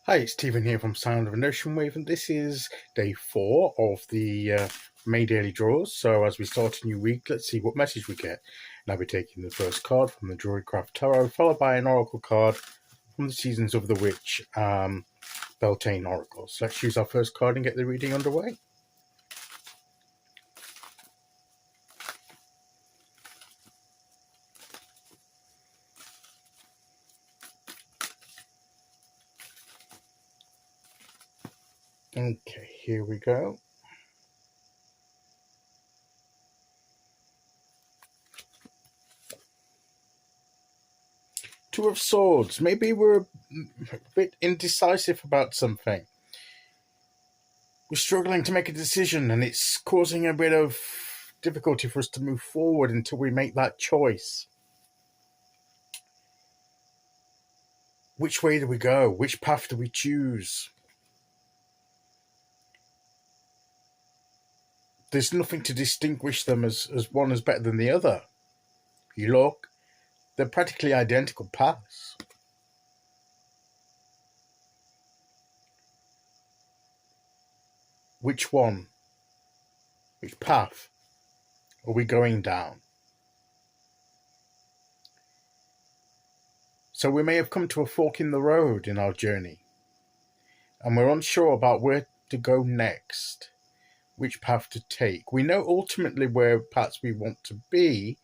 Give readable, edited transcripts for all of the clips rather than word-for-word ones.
Hi, it's Stephen here from Sound of an Ocean Wave, and this is day 4 of the May Daily Draws. So as we start a new week, let's see what message we get. And I'll be taking the first card from the Druidcraft Tarot, followed by an Oracle card from the Seasons of the Witch, Beltane Oracle. So let's use our first card and get the reading underway. Okay, here we go. Two of Swords. Maybe we're a bit indecisive about something. We're struggling to make a decision, and it's causing a bit of difficulty for us to move forward until we make that choice. Which way do we go? Which path do we choose? There's nothing to distinguish them as one is better than the other. If you look, they're practically identical paths. Which one, which path are we going down? So we may have come to a fork in the road in our journey, and we're unsure about where to go next, which path to take. We know ultimately where paths we want to be,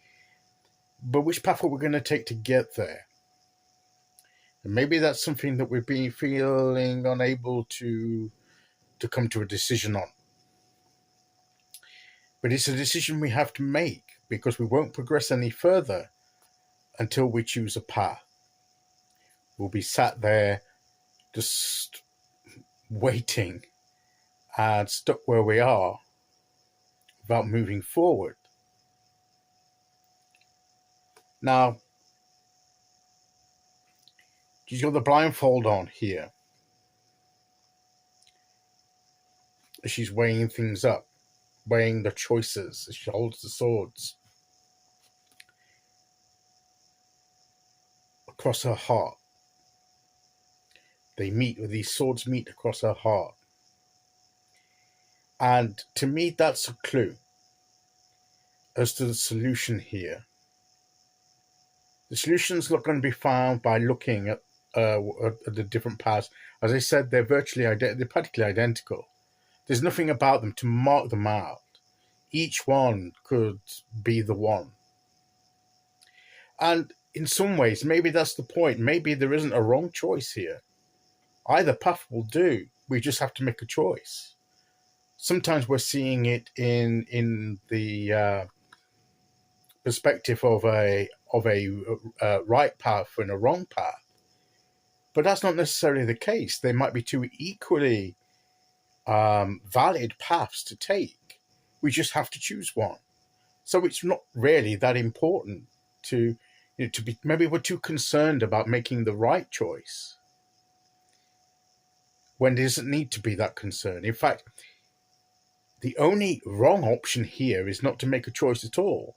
but which path are we going to take to get there? And maybe that's something that we've been feeling unable to come to a decision on. But it's a decision we have to make, because we won't progress any further until we choose a path. We'll be sat there just waiting and stuck where we are without moving forward. Now, she's got the blindfold on here. She's weighing things up, weighing the choices as she holds the swords across her heart. These swords meet across her heart. And to me, that's a clue as to the solution here. The solution's not going to be found by looking at the different paths. As I said, they're practically identical. There's nothing about them to mark them out. Each one could be the one. And in some ways, maybe that's the point. Maybe there isn't a wrong choice here. Either path will do. We just have to make a choice. Sometimes we're seeing it in the perspective of a right path and a wrong path, but that's not necessarily the case. They might be two equally valid paths to take. We just have to choose one. So it's not really that important to be. Maybe we're too concerned about making the right choice when there doesn't need to be that concern. In fact, the only wrong option here is not to make a choice at all,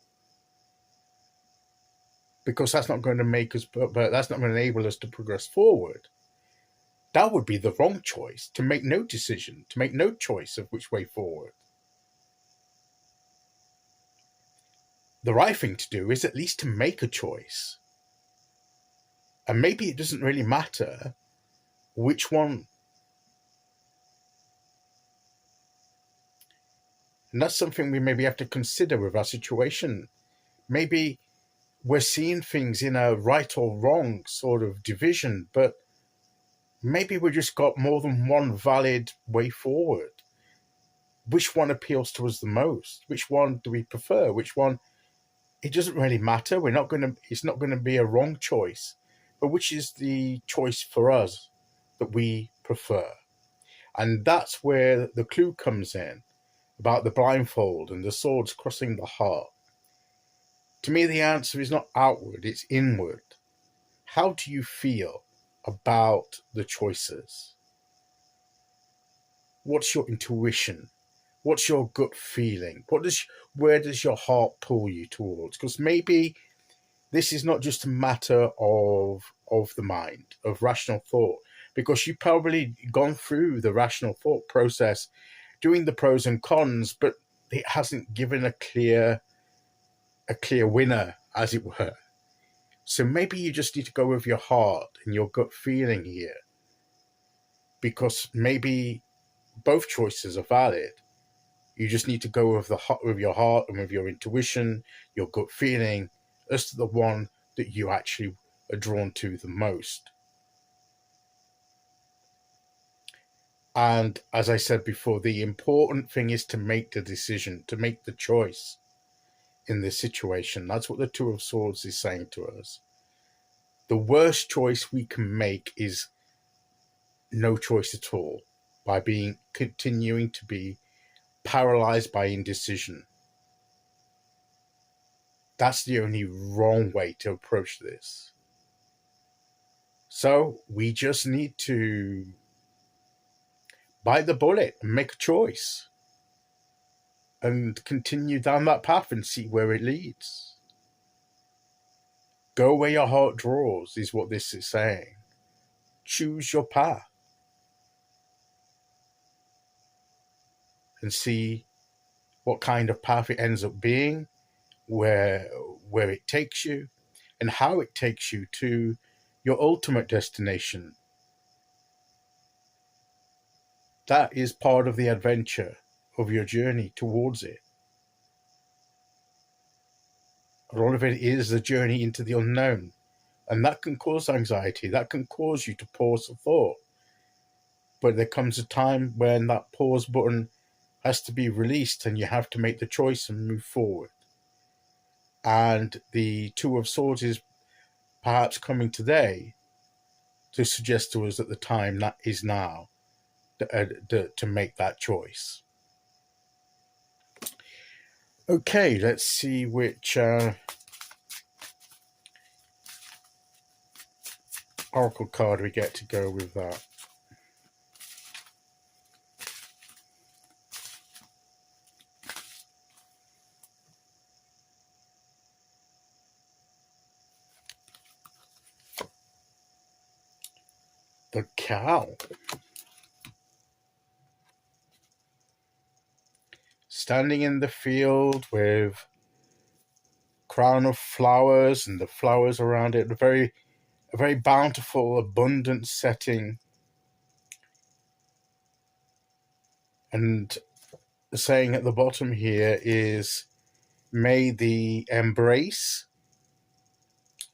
because that's not going to make us, but that's not going to enable us to progress forward. That would be the wrong choice, to make no decision, to make no choice of which way forward. The right thing to do is at least to make a choice. And maybe it doesn't really matter which one. And that's something we maybe have to consider with our situation. Maybe we're seeing things in a right or wrong sort of division, but maybe we just got more than one valid way forward. Which one appeals to us the most? Which one do we prefer? Which one? It doesn't really matter. It's not going to be a wrong choice, but which is the choice for us that we prefer? And that's where the clue comes in about the blindfold and the swords crossing the heart. To me, the answer is not outward, it's inward. How do you feel about the choices? What's your intuition? What's your gut feeling? Where does your heart pull you towards? Because maybe this is not just a matter of the mind, of rational thought. because you've probably gone through the rational thought process, doing the pros and cons, but it hasn't given a clear winner, as it were. So maybe you just need to go with your heart and your gut feeling here, because maybe both choices are valid. You just need to go with your heart and with your intuition, your gut feeling, as to the one that you actually are drawn to the most. And as I said before, the important thing is to make the decision, to make the choice in this situation. That's what the Two of Swords is saying to us. The worst choice we can make is no choice at all, by continuing to be paralyzed by indecision. That's the only wrong way to approach this. So we just need to bite the bullet and make a choice and continue down that path and see where it leads. Go where your heart draws is what this is saying. Choose your path and see what kind of path it ends up being, where it takes you, and how it takes you to your ultimate destination. That is part of the adventure of your journey towards it. A lot of it is the journey into the unknown, and that can cause anxiety. That can cause you to pause for thought. But there comes a time when that pause button has to be released and you have to make the choice and move forward. And the Two of Swords is perhaps coming today to suggest to us that the time that is now to make that choice. Okay, let's see which oracle card we get to go with that. The cow. Standing in the field with crown of flowers and the flowers around it, a very bountiful, abundant setting. And the saying at the bottom here is, may the embrace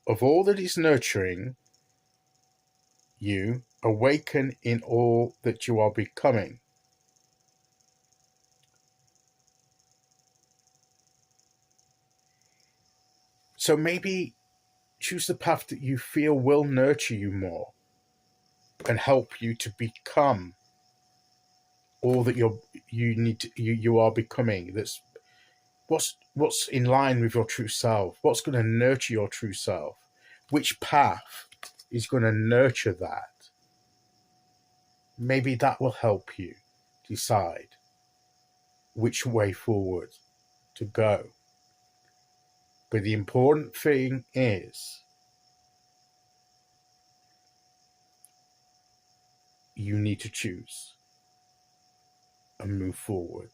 of all that is nurturing you awaken in all that you are becoming. So maybe choose the path that you feel will nurture you more and help you to become all that you are becoming. That's what's in line with your true self. What's going to nurture your true self? Which path is going to nurture that? Maybe that will help you decide which way forward to go. But the important thing is you need to choose and move forward.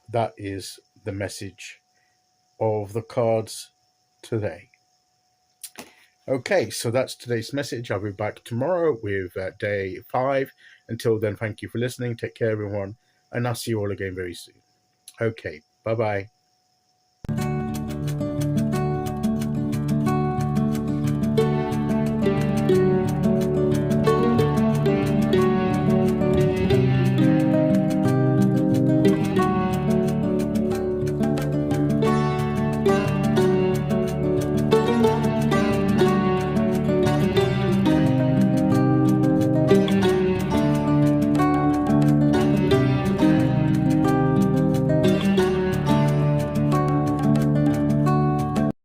That is the message of the cards today. Okay, so that's today's message. I'll be back tomorrow with day 5. Until then, thank you for listening. Take care, everyone, and I'll see you all again very soon. Okay, bye-bye.